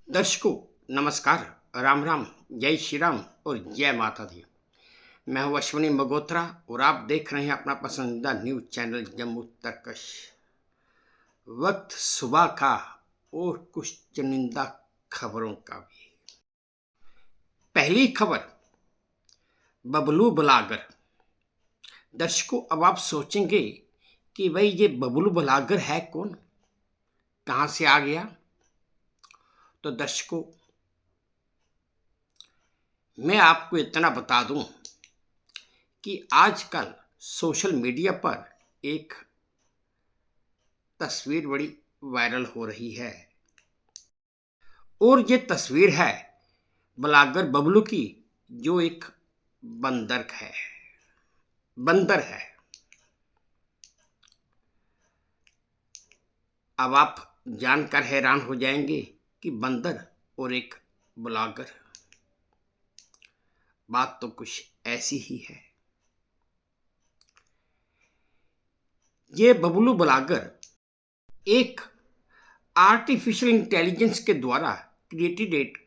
दर्शकों नमस्कार, राम राम, जय श्री राम और जय माता दी। मैं हूं अश्विनी मगोत्रा और आप देख रहे हैं अपना पसंदीदा न्यूज चैनल जम्मू तर्कश। वक्त सुबह का और कुछ चुनिंदा खबरों का भी। पहली खबर, बबलू ब्लॉगर। दर्शकों अब आप सोचेंगे कि भाई ये बबलू ब्लॉगर है कौन, कहां से आ गया। तो दर्शकों मैं आपको इतना बता दूं कि आजकल सोशल मीडिया पर एक तस्वीर बड़ी वायरल हो रही है और ये तस्वीर है ब्लॉगर बबलू की, जो एक बंदर है। अब आप जानकर हैरान हो जाएंगे कि बंदर और एक ब्लॉगर, बात तो कुछ ऐसी ही है। ये बबलू ब्लॉगर एक आर्टिफिशियल इंटेलिजेंस के द्वारा क्रिएटेड एक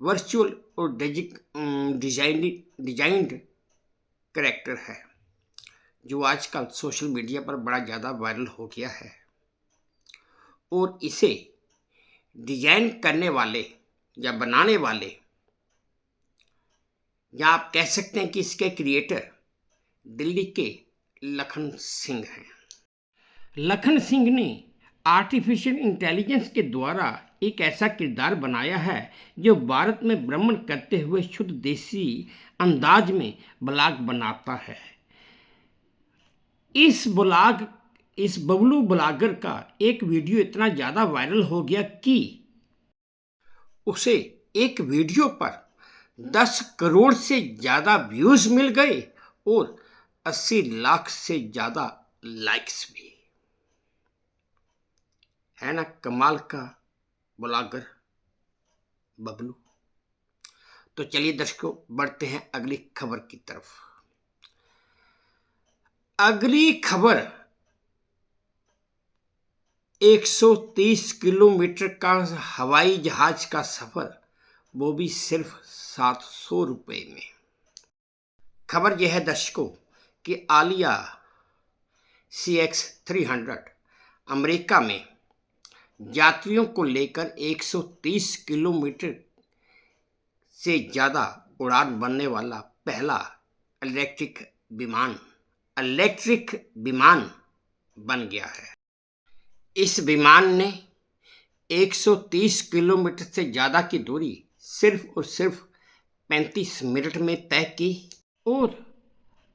वर्चुअल और डिजाइंड कैरेक्टर है, जो आजकल सोशल मीडिया पर बड़ा ज़्यादा वायरल हो गया है। और इसे डिजाइन करने वाले या बनाने वाले, या आप कह सकते हैं कि इसके क्रिएटर दिल्ली के लखन सिंह हैं। लखन सिंह ने आर्टिफिशियल इंटेलिजेंस के द्वारा एक ऐसा किरदार बनाया है जो भारत में भ्रमण करते हुए शुद्ध देसी अंदाज में ब्लॉग बनाता है। इस बबलू ब्लॉगर का एक वीडियो इतना ज़्यादा वायरल हो गया कि उसे एक वीडियो पर 10 करोड़ से ज़्यादा व्यूज मिल गए और 80 लाख से ज़्यादा लाइक्स भी। है ना कमाल का ब्लॉगर बबलू। तो चलिए दर्शकों बढ़ते हैं अगली खबर की तरफ। अगली खबर 130 किलोमीटर का हवाई जहाज का सफर, वो भी सिर्फ 700 रुपये में। खबर यह है दर्शकों कि आलिया CX-300 अमेरिका में यात्रियों को लेकर 130 किलोमीटर से ज़्यादा उड़ान भरने वाला पहला इलेक्ट्रिक विमान बन गया है। इस विमान ने 130 किलोमीटर से ज़्यादा की दूरी सिर्फ और सिर्फ 35 मिनट में तय की। और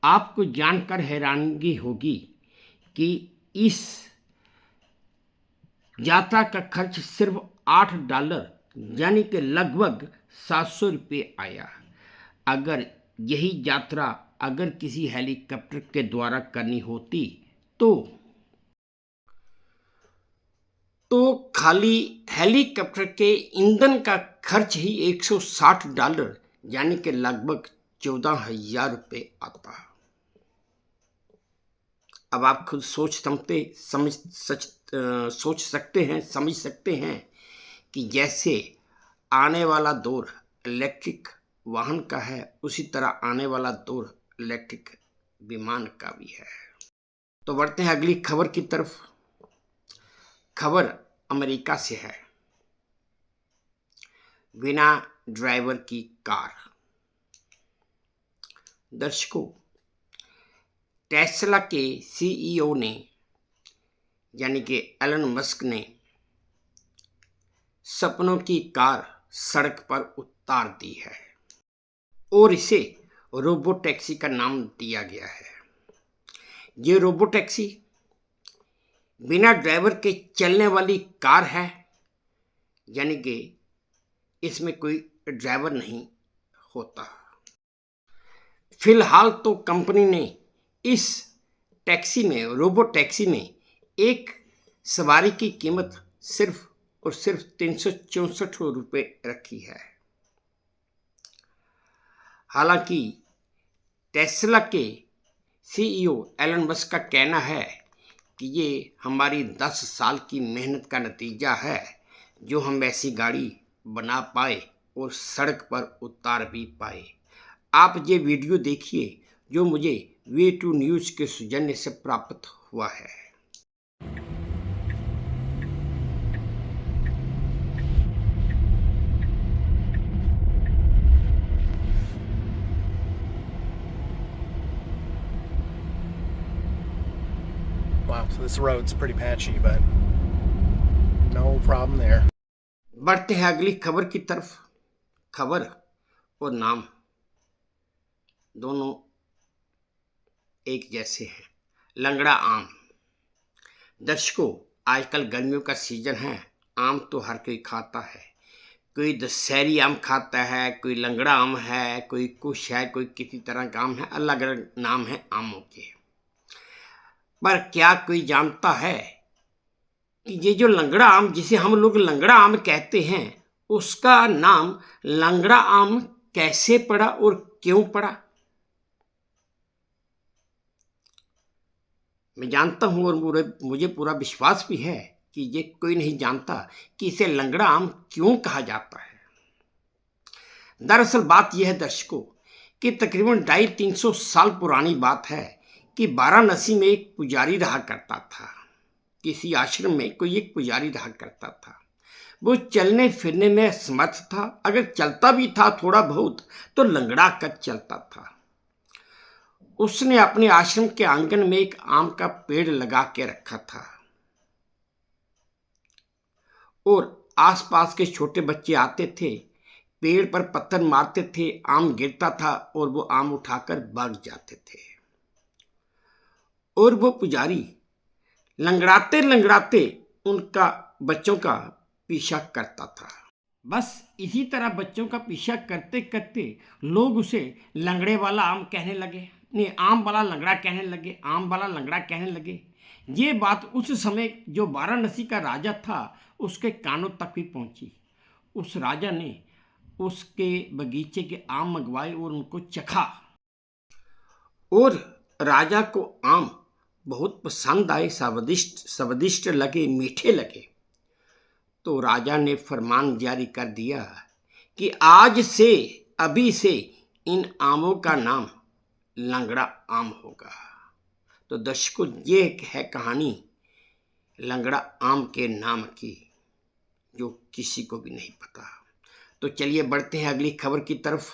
आपको जानकर हैरानगी होगी कि इस यात्रा का खर्च सिर्फ $8 यानी कि लगभग 700 रुपये आया। अगर यही यात्रा अगर किसी हेलीकॉप्टर के द्वारा करनी होती तो खाली हेलीकॉप्टर के ईंधन का खर्च ही $160 यानी कि लगभग 14,000 रुपये आता। अब आप खुद समझ सकते हैं कि जैसे आने वाला दौर इलेक्ट्रिक वाहन का है, उसी तरह आने वाला दौर इलेक्ट्रिक विमान का भी है। तो बढ़ते हैं अगली खबर की तरफ। खबर अमेरिका से है। बिना ड्राइवर की कार। दर्शकों टेस्ला के CEO ने यानी कि एलन मस्क ने सपनों की कार सड़क पर उतार दी है और इसे रोबो टैक्सी का नाम दिया गया है। ये रोबो टैक्सी बिना ड्राइवर के चलने वाली कार है, यानी कि इसमें कोई ड्राइवर नहीं होता। फिलहाल तो कंपनी ने इस रोबो टैक्सी में एक सवारी की कीमत सिर्फ और सिर्फ 364 रुपये रखी है। हालांकि टेस्ला के CEO एलन मस्क का कहना है कि ये हमारी 10 साल की मेहनत का नतीजा है, जो हम ऐसी गाड़ी बना पाए और सड़क पर उतार भी पाए। आप ये वीडियो देखिए जो मुझे V2 न्यूज़ के सौजन्य से प्राप्त हुआ है। Wow, so this road's pretty patchy, but no problem there. बढ़ते हैं अगली खबर की तरफ। खबर और नाम दोनों एक जैसे हैं। लंगड़ा आम। दर्शकों, आजकल गर्मियों का सीजन है। आम तो हर कोई खाता है। कोई दशहरी आम खाता है, कोई लंगड़ा आम है, कोई कुछ है, कोई किसी तरह का आम है। अलग अलग नाम है आमों के। पर क्या कोई जानता है कि ये जो लंगड़ा आम जिसे हम लोग लंगड़ा आम कहते हैं, उसका नाम लंगड़ा आम कैसे पड़ा और क्यों पड़ा? मैं जानता हूं और मुझे पूरा विश्वास भी है कि ये कोई नहीं जानता कि इसे लंगड़ा आम क्यों कहा जाता है। दरअसल बात यह है दर्शकों कि तकरीबन 250-300 साल पुरानी बात है कि वाराणसी में एक पुजारी रहा करता था। किसी आश्रम में कोई एक पुजारी रहा करता था। वो चलने फिरने में असमर्थ था। अगर चलता भी था थोड़ा बहुत तो लंगड़ा कर चलता था। उसने अपने आश्रम के आंगन में एक आम का पेड़ लगा के रखा था और आसपास के छोटे बच्चे आते थे, पेड़ पर पत्थर मारते थे, आम गिरता था और वो आम उठाकर भाग जाते थे। और वो पुजारी लंगड़ाते लंगड़ाते उनका बच्चों का पीछा करता था। बस इसी तरह बच्चों का पीछा करते करते लोग उसे लंगड़े वाला आम कहने लगे। नहीं, आम वाला लंगड़ा कहने लगे, आम वाला लंगड़ा कहने लगे। ये बात उस समय जो वाराणसी का राजा था उसके कानों तक भी पहुंची। उस राजा ने उसके बगीचे के आम मंगवाए और उनको चखा और राजा को आम बहुत पसंद आए, स्वादिष्ट लगे, मीठे लगे। तो राजा ने फरमान जारी कर दिया कि आज से, अभी से इन आमों का नाम लंगड़ा आम होगा। तो दर्शकों, ये है कहानी लंगड़ा आम के नाम की, जो किसी को भी नहीं पता। तो चलिए बढ़ते हैं अगली खबर की तरफ।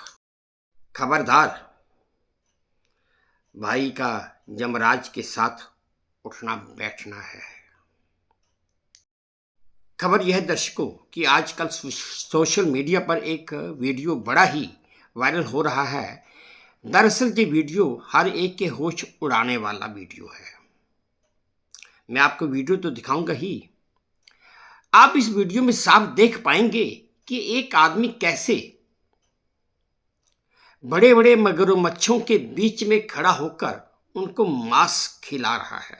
खबरदार, भाई का यमराज के साथ उठना बैठना है। खबर यह है दर्शकों कि आजकल सोशल मीडिया पर एक वीडियो बड़ा ही वायरल हो रहा है। दरअसल ये वीडियो हर एक के होश उड़ाने वाला वीडियो है। मैं आपको वीडियो तो दिखाऊंगा ही। आप इस वीडियो में साफ देख पाएंगे कि एक आदमी कैसे बड़े बड़े मगरमच्छों के बीच में खड़ा होकर उनको मांस खिला रहा है।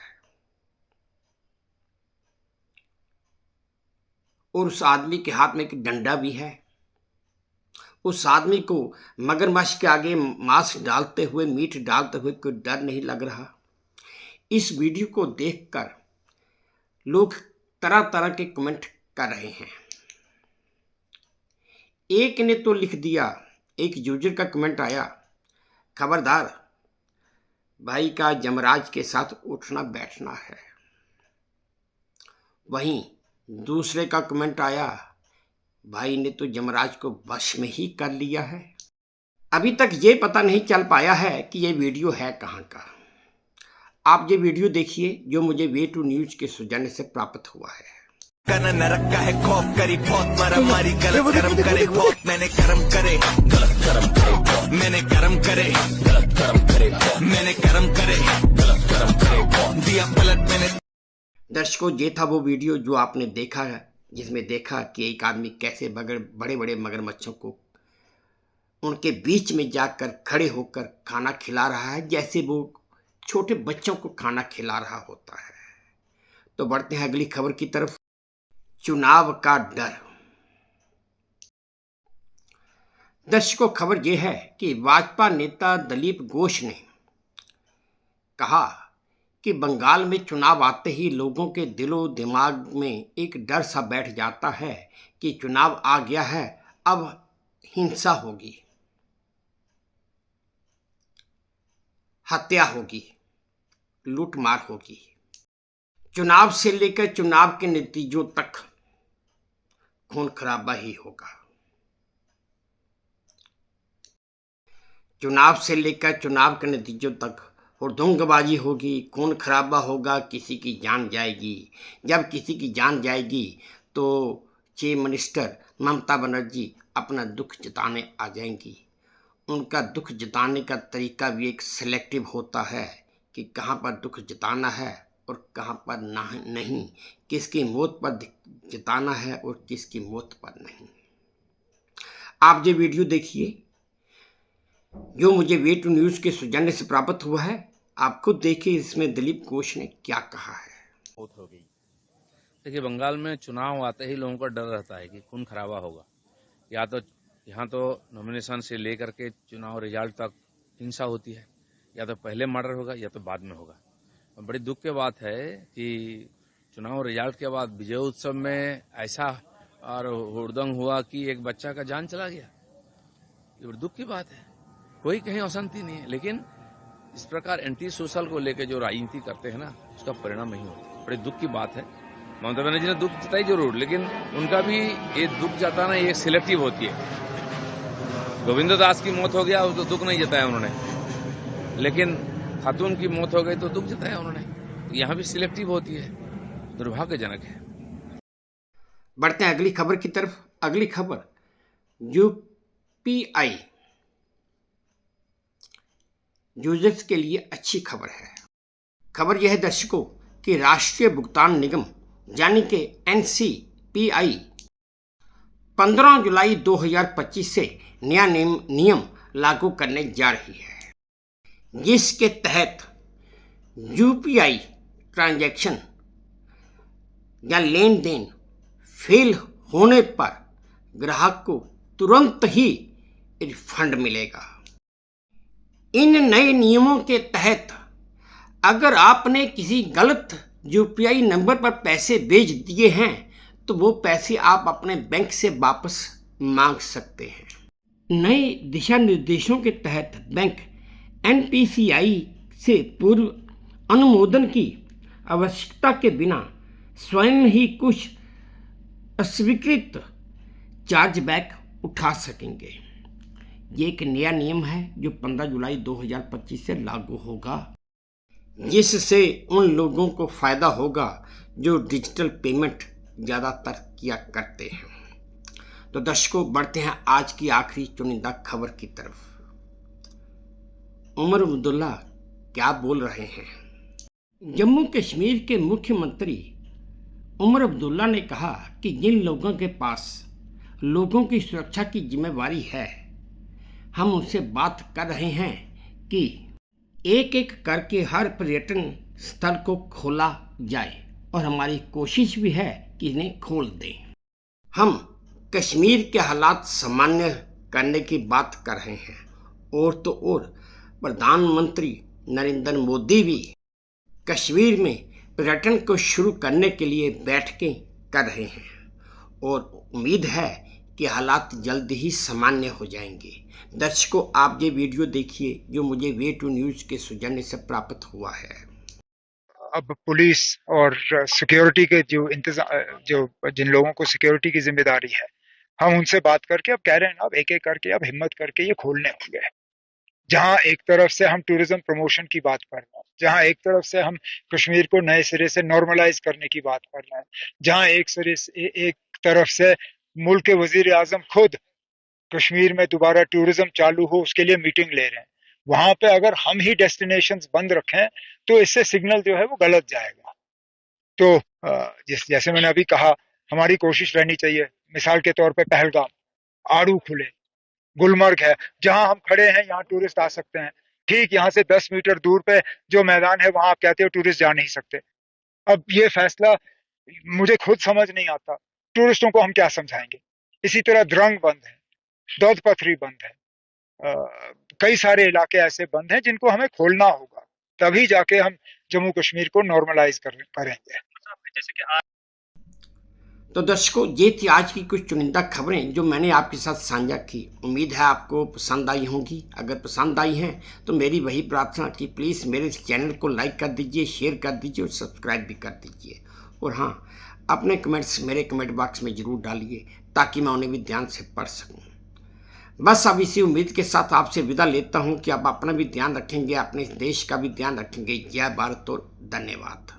और उस आदमी के हाथ में एक डंडा भी है। उस आदमी को मगरमच्छ के आगे मांस डालते हुए, मीट डालते हुए कोई डर नहीं लग रहा। इस वीडियो को देखकर लोग तरह तरह के कमेंट कर रहे हैं। एक ने तो लिख दिया, एक यूजर का कमेंट आया, खबरदार, भाई का यमराज के साथ उठना बैठना है। वहीं दूसरे का कमेंट आया, भाई ने तो यमराज को वश में ही कर लिया है। अभी तक ये पता नहीं चल पाया है कि ये वीडियो है कहाँ का। आप ये वीडियो देखिए जो मुझे V2 न्यूज़ के सौजन्य से प्राप्त हुआ है। न रखा है खौफ करी बहुत मारामारी, गलत कर्म करे बहुत, मैंने कर्म करे गलत कर्म करे, मैंने कर्म करे गलत कर्म करे, मैंने कर्म करे गलत कर्म करे, दिया पलट मैंने। दर्शकों, ये था वो वीडियो जो आपने देखा है, जिसमें देखा कि एक आदमी कैसे बड़े बड़े मगरमच्छों को उनके बीच में जाकर खड़े होकर खाना खिला रहा है, जैसे वो छोटे बच्चों को खाना खिला रहा होता है। तो बढ़ते हैं अगली खबर की तरफ। चुनाव का डर। दर्शकों, खबर यह है कि भाजपा नेता दिलीप घोष ने कहा कि बंगाल में चुनाव आते ही लोगों के दिलो दिमाग में एक डर सा बैठ जाता है कि चुनाव आ गया है, अब हिंसा होगी, हत्या होगी, लूटमार होगी। चुनाव से लेकर चुनाव के नतीजों तक खून खराबा ही होगा। चुनाव से लेकर चुनाव के नतीजों तक हुड़दंगबाजी होगी, खून खराबा होगा, किसी की जान जाएगी। जब किसी की जान जाएगी तो चीफ मिनिस्टर ममता बनर्जी अपना दुख जताने आ जाएंगी। उनका दुख जताने का तरीका भी एक सिलेक्टिव होता है कि कहाँ पर दुख जताना है और कहाँ पर नहीं, किसकी मौत पर जताना है और किसकी मौत पर नहीं। आप ये वीडियो देखिए जो मुझे वे टू न्यूज़ के सौजन्य से प्राप्त हुआ है। आप खुद देखिए इसमें दिलीप घोष ने क्या कहा है। हो गई। देखिए, बंगाल में चुनाव आते ही लोगों का डर रहता है कि खून खराबा होगा। या तो यहाँ तो नॉमिनेशन से लेकर के चुनाव रिजल्ट तक हिंसा होती है, या तो पहले मर्डर होगा या तो बाद में होगा। बड़ी दुख की बात है कि चुनाव रिजल्ट के बाद विजय उत्सव में ऐसा और हुड़दंग हुआ कि एक बच्चा का जान चला गया। ये बड़ी दुख की बात है। कोई कहीं अशांति नहीं है, लेकिन इस प्रकार एंटी सोशल को लेकर जो राजनीति करते हैं ना, उसका परिणाम नहीं होता। बड़ी दुख की बात है। ममता बनर्जी ने दुख जताई जरूर, लेकिन उनका भी ये दुख जताना ये सिलेक्टिव होती है। गोविंद दास की मौत हो गया तो दुख नहीं जताया उन्होंने, लेकिन खातून की मौत हो गई तो दुख जताया उन्होंने। यहाँ भी सिलेक्टिव होती है, दुर्भाग्यजनक है। बढ़ते हैं अगली खबर की तरफ। अगली खबर यूपीआई यूजर्स के लिए अच्छी खबर है। खबर यह है दर्शकों कि राष्ट्रीय भुगतान निगम यानी कि एनसीपीआई 15 जुलाई 2025 से नया नियम लागू करने जा रही है, जिसके तहत यूपीआई ट्रांजैक्शन या लेन देन फेल होने पर ग्राहक को तुरंत ही रिफंड मिलेगा। इन नए नियमों के तहत अगर आपने किसी गलत यूपीआई नंबर पर पैसे भेज दिए हैं तो वो पैसे आप अपने बैंक से वापस मांग सकते हैं। नए दिशा निर्देशों के तहत बैंक एनपीसीआई से पूर्व अनुमोदन की आवश्यकता के बिना स्वयं ही कुछ अस्वीकृत चार्जबैक उठा सकेंगे। ये एक नया नियम है जो 15 जुलाई 2025 से लागू होगा, जिससे उन लोगों को फायदा होगा जो डिजिटल पेमेंट ज़्यादातर किया करते हैं। तो दर्शकों, बढ़ते हैं आज की आखिरी चुनिंदा खबर की तरफ। उमर अब्दुल्ला क्या बोल रहे हैं? जम्मू कश्मीर के मुख्यमंत्री उमर अब्दुल्ला ने कहा कि जिन लोगों के पास लोगों की सुरक्षा की जिम्मेवारी है, हम उनसे बात कर रहे हैं कि एक एक करके हर पर्यटन स्थल को खोला जाए और हमारी कोशिश भी है कि इन्हें खोल दें। हम कश्मीर के हालात सामान्य करने की बात कर रहे हैं और तो और प्रधानमंत्री नरेंद्र मोदी भी कश्मीर में पर्यटन को शुरू करने के लिए बैठकें कर रहे हैं और उम्मीद है कि हालात जल्द ही सामान्य हो जाएंगे। दर्शकों, आप ये वीडियो देखिए जो मुझे वे टू न्यूज़ के सौजन्य से प्राप्त हुआ है। अब पुलिस और सिक्योरिटी के जो जिन लोगों को सिक्योरिटी की जिम्मेदारी है, हम उनसे बात करके अब कह रहे हैं ना, अब एक एक करके अब हिम्मत करके ये खोलने होंगे। जहां एक तरफ से हम टूरिज्म प्रमोशन की बात कर रहे हैं, जहां एक तरफ से हम कश्मीर को नए सिरे से नॉर्मलाइज करने की बात कर रहे हैं, जहां एक तरफ से मुल्क के वजीर आजम खुद कश्मीर में दोबारा टूरिज्म चालू हो उसके लिए मीटिंग ले रहे हैं, वहां पे अगर हम ही डेस्टिनेशंस बंद रखें तो इससे सिग्नल जो है वो गलत जाएगा। तो जैसे मैंने अभी कहा, हमारी कोशिश रहनी चाहिए, मिसाल के तौर पे पहलगाम, आड़ू खुले, गुलमर्ग है, जहां हम खड़े हैं यहाँ टूरिस्ट आ सकते हैं। ठीक यहाँ से 10 मीटर दूर पे जो मैदान है वहां आप कहते हो टूरिस्ट जा नहीं सकते। अब ये फैसला मुझे खुद समझ नहीं आता, टूरिस्टों को हम क्या समझाएंगे। इसी तरह द्रंग बंद है, दौद पथरी बंद है, कई सारे इलाके ऐसे बंद हैं जिनको हमें खोलना होगा, तभी जाके हम जम्मू कश्मीर को नॉर्मलाइज करेंगे। तो दर्शकों, ये थी आज की कुछ चुनिंदा खबरें जो मैंने आपके साथ साझा की। उम्मीद है आपको पसंद आई होंगी। अगर पसंद आई हैं तो मेरी वही प्रार्थना कि प्लीज़ मेरे चैनल को लाइक कर दीजिए, शेयर कर दीजिए और सब्सक्राइब भी कर दीजिए। और हाँ, अपने कमेंट्स मेरे कमेंट बॉक्स में ज़रूर डालिए ताकि मैं उन्हें भी ध्यान से पढ़ सकूँ। बस अब इसी उम्मीद के साथ आपसे विदा लेता हूँ कि आप अपना भी ध्यान रखेंगे, अपने देश का भी ध्यान रखेंगे। जय भारत और धन्यवाद।